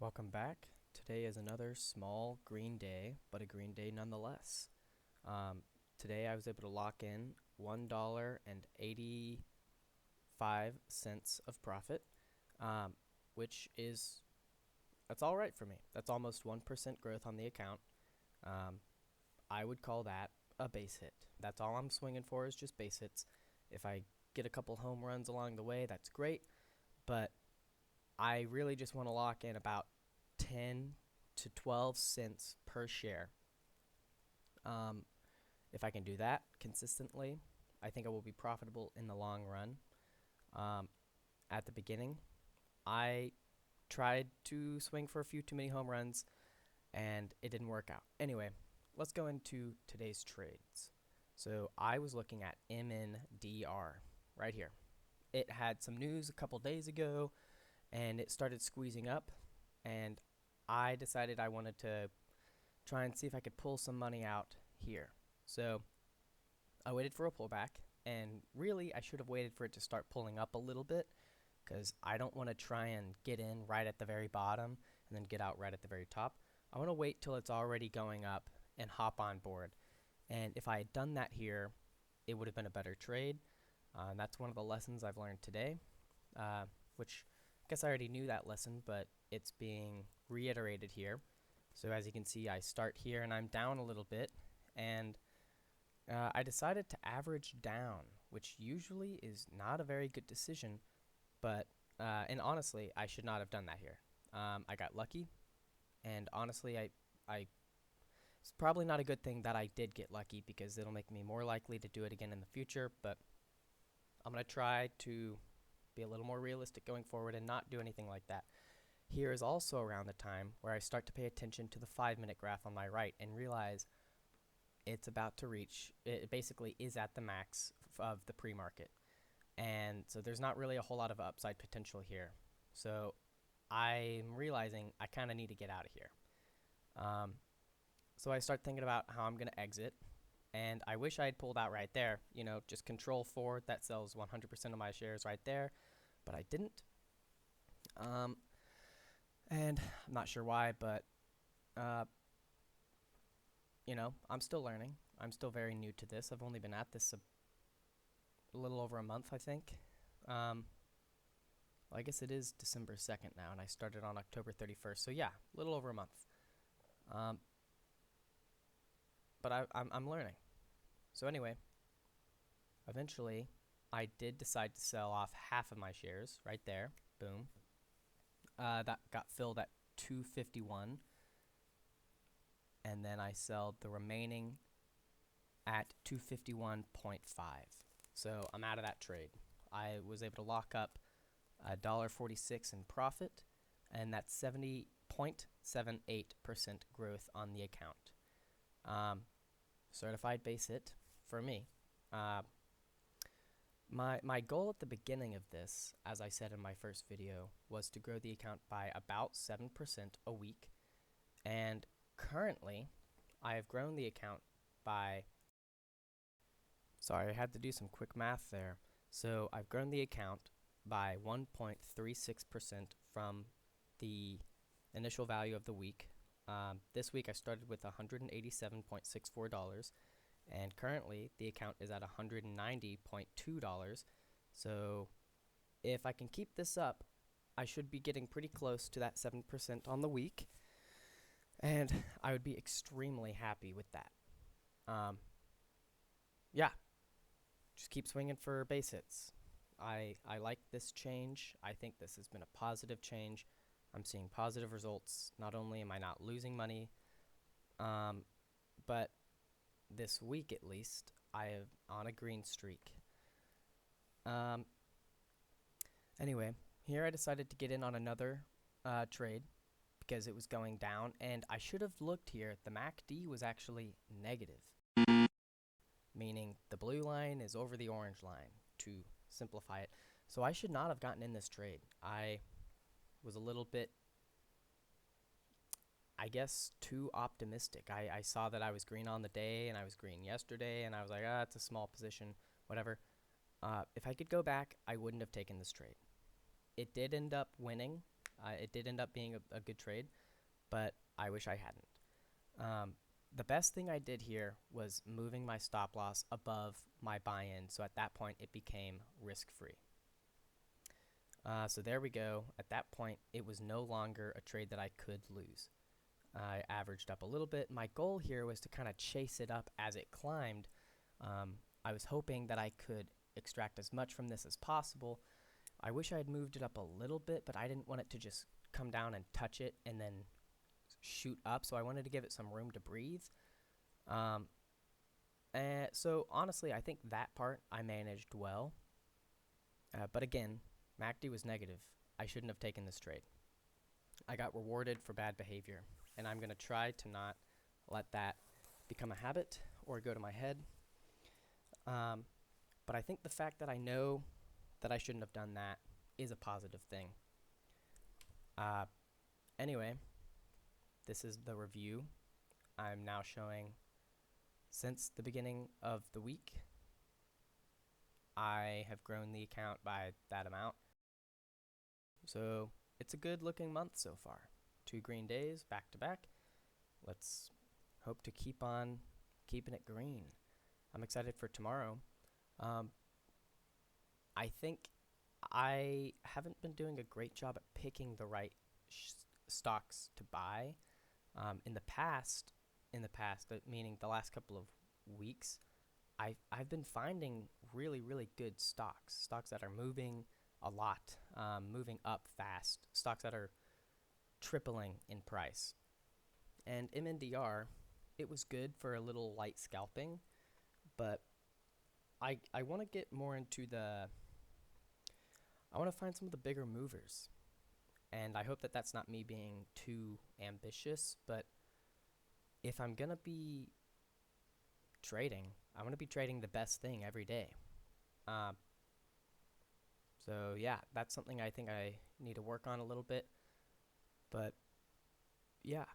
Welcome back. Today is another small green day, but a green day nonetheless. Um, Today I was able to lock in $1.85 of profit, um, which is that's all right for me. That's almost 1% growth on the account. Um, I would call that a base hit. That's all I'm swinging for is just base hits. If I get a couple home runs along the way, that's great. But I really just want to lock in about 10 to 12 cents per share. Um, if I can do that consistently, I think I will be profitable in the long run. Um, at the beginning, I tried to swing for a few too many home runs and it didn't work out. Anyway, let's go into today's trades. So I was looking at MNDR right here. It had some news a couple days ago and it started squeezing up, and I decided I wanted to try and see if I could pull some money out here. So I waited for a pullback, and really I should have waited for it to start pulling up a little bit because I don't want to try and get in right at the very bottom and then get out right at the very top. I want to wait till it's already going up and hop on board. And if I had done that here, it would have been a better trade. That's one of the lessons I've learned today, which I guess I already knew that lesson, but it's being reiterated here. So as you can see, I start here and I'm down a little bit, and I decided to average down, which usually is not a very good decision, but and honestly, I should not have done that here. I got lucky, and honestly, I it's probably not a good thing that I did get lucky because it'll make me more likely to do it again in the future, but I'm going to try to be a little more realistic going forward and not do anything like that. Here is also around the time where I start to pay attention to the 5-minute graph on my right and realize it's about to reach, it basically is at the max of the pre-market. And so there's not really a whole lot of upside potential here. So I'm realizing I kind of need to get out of here. Um, so I start thinking about how I'm going to exit. And I wish I had pulled out right there, just control forward, that sells 100% of my shares right there, but I didn't. And I'm not sure why, but uh, I'm still learning. I'm still very new to this. I've only been at this a little over a month, I think. Well, I guess it is December 2nd now, and I started on October 31st. So yeah, a little over a month. Um, but I'm learning. So anyway, eventually, I did decide to sell off half of my shares right there. Boom. That got filled at 251, and then I sold the remaining at 251.5. So I'm out of that trade. I was able to lock up $1.46 in profit, and that's 70.78% growth on the account. Certified base hit for me. My goal at the beginning of this, as I said in my first video, was to grow the account by about 7% a week. And currently, I have grown the account by, sorry, I had to do some quick math there. So I've grown the account by 1.36% from the initial value of the week. This week I started with $187.64, and currently the account is at $190.2. So if I can keep this up, I should be getting pretty close to that 7% on the week, and I would be extremely happy with that. Yeah, just keep swinging for base hits. I like this change. I think this has been a positive change. I'm seeing positive results. Not only am I not losing money, but this week at least, I am on a green streak. Anyway, here I decided to get in on another trade because it was going down, and I should have looked here. The MACD was actually negative, meaning the blue line is over the orange line, to simplify it. So I should not have gotten in this trade. I was a little bit, I guess, too optimistic. I saw that I was green on the day, and I was green yesterday, and I was like, it's a small position, whatever. If I could go back, I wouldn't have taken this trade. It did end up winning, It did end up being a good trade, but I wish I hadn't. The best thing I did here was moving my stop loss above my buy-in, so at that point it became risk-free. So there we go. At that point, it was no longer a trade that I could lose. I averaged up a little bit. My goal here was to kind of chase it up as it climbed. I was hoping that I could extract as much from this as possible. I wish I had moved it up a little bit, but I didn't want it to just come down and touch it and then shoot up, so I wanted to give it some room to breathe. And so honestly, I think that part I managed well. But again, MACD was negative. I shouldn't have taken this trade. I got rewarded for bad behavior, and I'm going to try to not let that become a habit or go to my head. But I think the fact that I know that I shouldn't have done that is a positive thing. Anyway, this is the review. I'm now showing since the beginning of the week. I have grown the account by that amount. So it's a good looking month so far. 2 green days back to back. Let's hope to keep on keeping it green. I'm excited for tomorrow. I think I haven't been doing a great job at picking the right stocks to buy. In the past, meaning the last couple of weeks, I've been finding really good stocks that are moving a lot, moving up fast, stocks that are tripling in price. And MNDR, it was good for a little light scalping, but I want to get more into I want to find some of the bigger movers. And I hope that that's not me being too ambitious, but if I'm going to be trading, I want to be trading the best thing every day. So yeah, that's something I think I need to work on a little bit. But yeah,